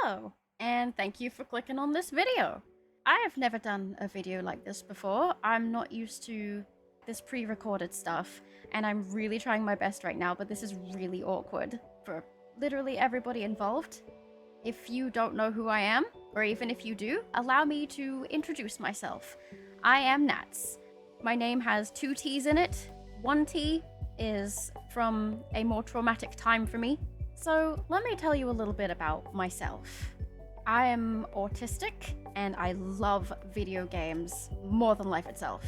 Hello, and thank you for clicking on this video. I have never done a video like this before. I'm not used to this pre-recorded stuff, and I'm really trying my best right now, but this is really awkward for literally everybody involved. If you don't know who I am, or even if you do, allow me to introduce myself. I am Nattzz. My name has 2 T's in it. 1 T is from a more traumatic time for me. So let me tell you a little bit about myself. I am autistic and I love video games more than life itself.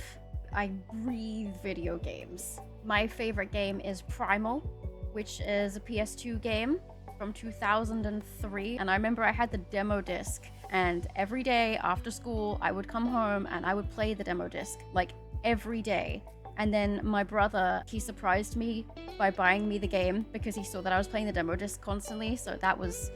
I breathe video games. My favorite game is Primal, which is a PS2 game from 2003, and I remember I had the demo disc, and every day after school I would come home and I would play the demo disc, like every day. And then my brother, he surprised me by buying me the game because he saw that I was playing the demo disc constantly, so that was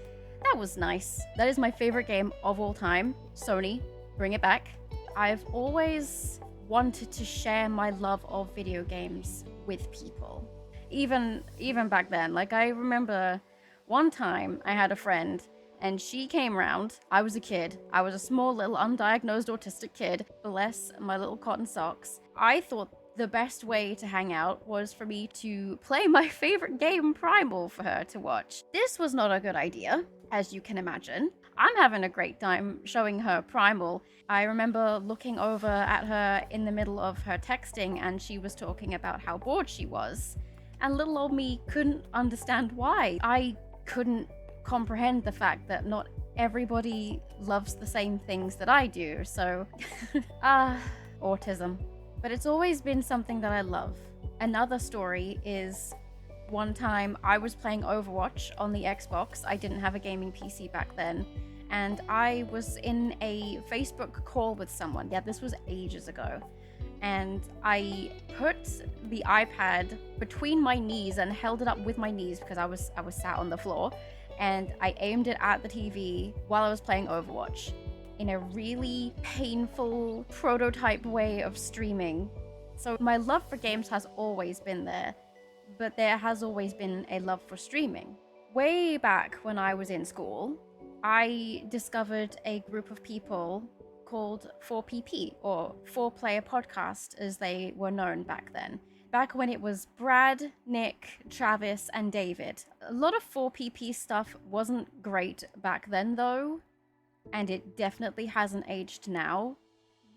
nice. That is my favorite game of all time. Sony, bring it back. I've always wanted to share my love of video games with people. Even back then, like I remember one time I had a friend and she came around. I was a kid. I was a small little undiagnosed autistic kid. Bless my little cotton socks. I thought the best way to hang out was for me to play my favorite game, Primal, for her to watch. This was not a good idea, as you can imagine. I'm having a great time showing her Primal. I remember looking over at her in the middle of her texting and she was talking about how bored she was. And little old me couldn't understand why. I couldn't comprehend the fact that not everybody loves the same things that I do, so autism. But it's always been something that I love. Another story is one time I was playing Overwatch on the Xbox. I didn't have a gaming PC back then, and I was in a Facebook call with someone. Yeah, this was ages ago. And I put the iPad between my knees and held it up with my knees because I was sat on the floor, and I aimed it at the TV while I was playing Overwatch in a really painful prototype way of streaming. So my love for games has always been there, but there has always been a love for streaming. Way back when I was in school, I discovered a group of people called 4PP, or 4-Player Podcast as they were known back then. Back when it was Brad, Nick, Travis, and David. A lot of 4PP stuff wasn't great back then though, and it definitely hasn't aged now,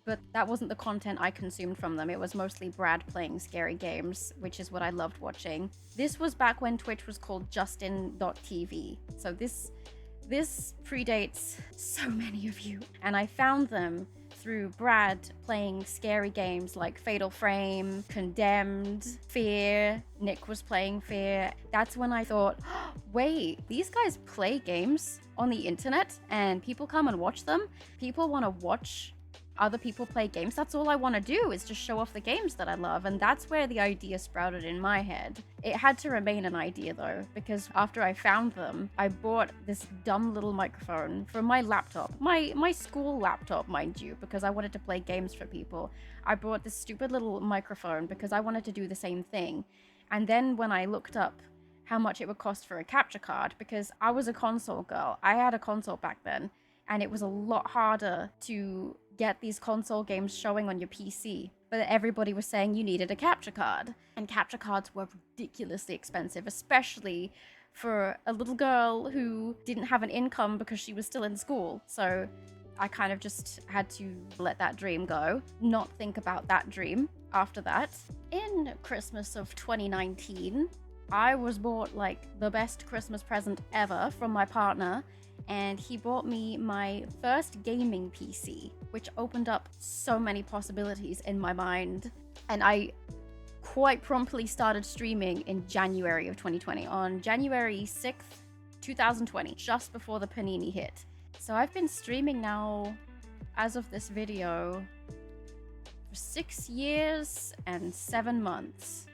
but that wasn't the content I consumed from them. It was mostly Brad playing scary games, which is what I loved watching. This was back when Twitch was called Justin.tv, so this predates so many of you. And I found them through Brad playing scary games like Fatal Frame, Condemned, Fear. Nick was playing Fear. That's when I thought, oh, wait, these guys play games on the internet and people come and watch them? People want to watch other people play games. That's all I want to do, is just show off the games that I love, and that's where the idea sprouted in my head. It had to remain an idea though, because after I found them, I bought this dumb little microphone from my laptop, my school laptop, mind you, because I wanted to play games for people. I bought this stupid little microphone because I wanted to do the same thing. And then when I looked up how much it would cost for a capture card, because I was a console girl, I had a console back then, and it was a lot harder to get these console games showing on your PC. But everybody was saying you needed a capture card. And capture cards were ridiculously expensive, especially for a little girl who didn't have an income because she was still in school. So I kind of just had to let that dream go, not think about that dream after that. In Christmas of 2019, I was bought like the best Christmas present ever from my partner, and he bought me my first gaming PC, which opened up so many possibilities in my mind. And I quite promptly started streaming in January of 2020, on January 6th, 2020, just before the Panini hit. So I've been streaming now, as of this video, for 6 years and 7 months.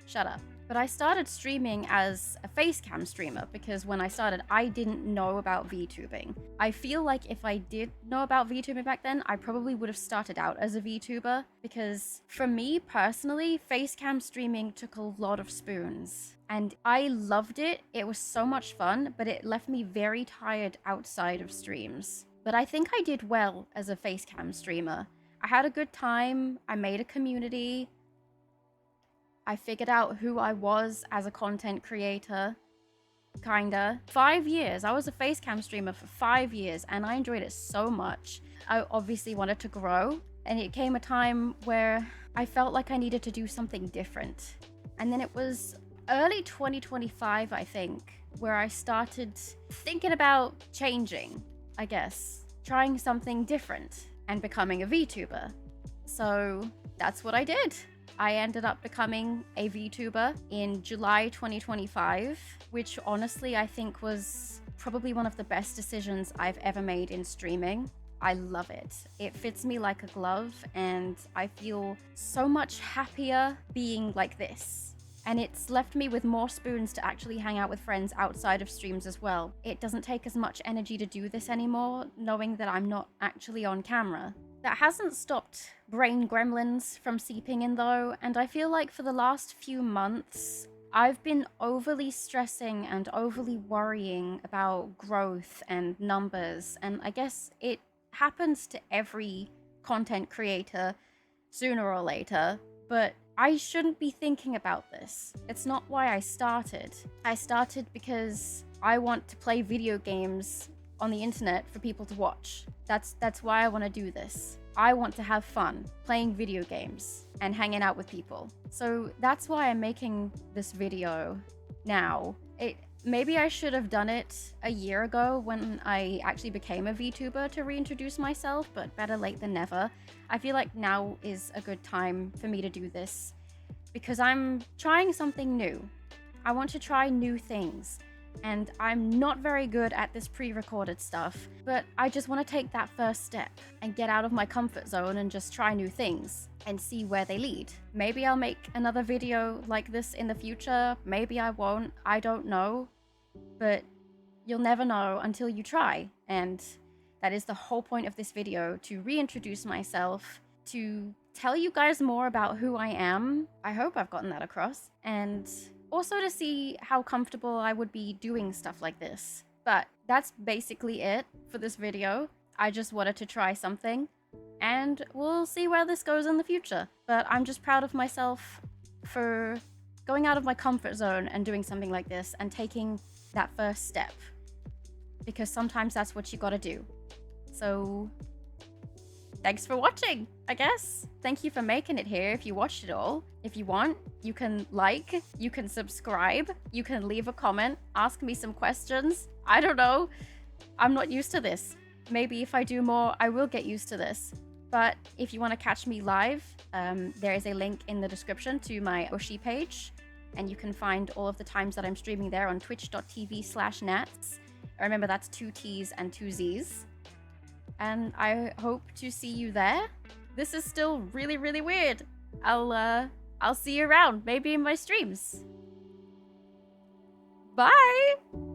Shut up. But I started streaming as a facecam streamer because when I started, I didn't know about VTubing. I feel like if I did know about VTubing back then, I probably would have started out as a VTuber, because for me personally, facecam streaming took a lot of spoons. and I loved it. It was so much fun, but it left me very tired outside of streams. But I think I did well as a facecam streamer. I had a good time. I made a community. I figured out who I was as a content creator. Kinda. 5 years. I was a facecam streamer for 5 years, and I enjoyed it so much. I obviously wanted to grow, and it came a time where I felt like I needed to do something different. And then it was early 2025, I think, where I started thinking about changing, I guess. Trying something different and becoming a VTuber. So that's what I did. I ended up becoming a VTuber in July 2025, which honestly I think was probably one of the best decisions I've ever made in streaming. I love it. It fits me like a glove, and I feel so much happier being like this. And it's left me with more spoons to actually hang out with friends outside of streams as well. It doesn't take as much energy to do this anymore, knowing that I'm not actually on camera. That hasn't stopped brain gremlins from seeping in though, and I feel like for the last few months, I've been overly stressing and overly worrying about growth and numbers, and I guess it happens to every content creator sooner or later, but I shouldn't be thinking about this. It's not why I started. I started because I want to play video games on the internet for people to watch. That's why I want to do this. I want to have fun playing video games and hanging out with people. So that's why I'm making this video now. Maybe I should have done it a year ago when I actually became a VTuber to reintroduce myself, but better late than never. I feel like now is a good time for me to do this because I'm trying something new. I want to try new things, and I'm not very good at this pre-recorded stuff, but I just want to take that first step and get out of my comfort zone and just try new things and see where they lead. Maybe I'll make another video like this in the future, maybe I won't, I don't know, but you'll never know until you try. And that is the whole point of this video, to reintroduce myself, to tell you guys more about who I am. I hope I've gotten that across, and also to see how comfortable I would be doing stuff like this. But that's basically it for this video. I just wanted to try something, and we'll see where this goes in the future. But I'm just proud of myself for going out of my comfort zone and doing something like this and taking that first step, because sometimes that's what you gotta do. So thanks for watching, I guess. Thank you for making it here if you watched it all. If you want, you can like, you can subscribe, you can leave a comment, ask me some questions. I don't know. I'm not used to this. Maybe if I do more, I will get used to this. But if you want to catch me live, there is a link in the description to my Oshi page, and you can find all of the times that I'm streaming there on twitch.tv/Nattzz. Remember, that's 2 T's and 2 Z's. And I hope to see you there. This is still really, really weird. I'll see you around, maybe in my streams. Bye!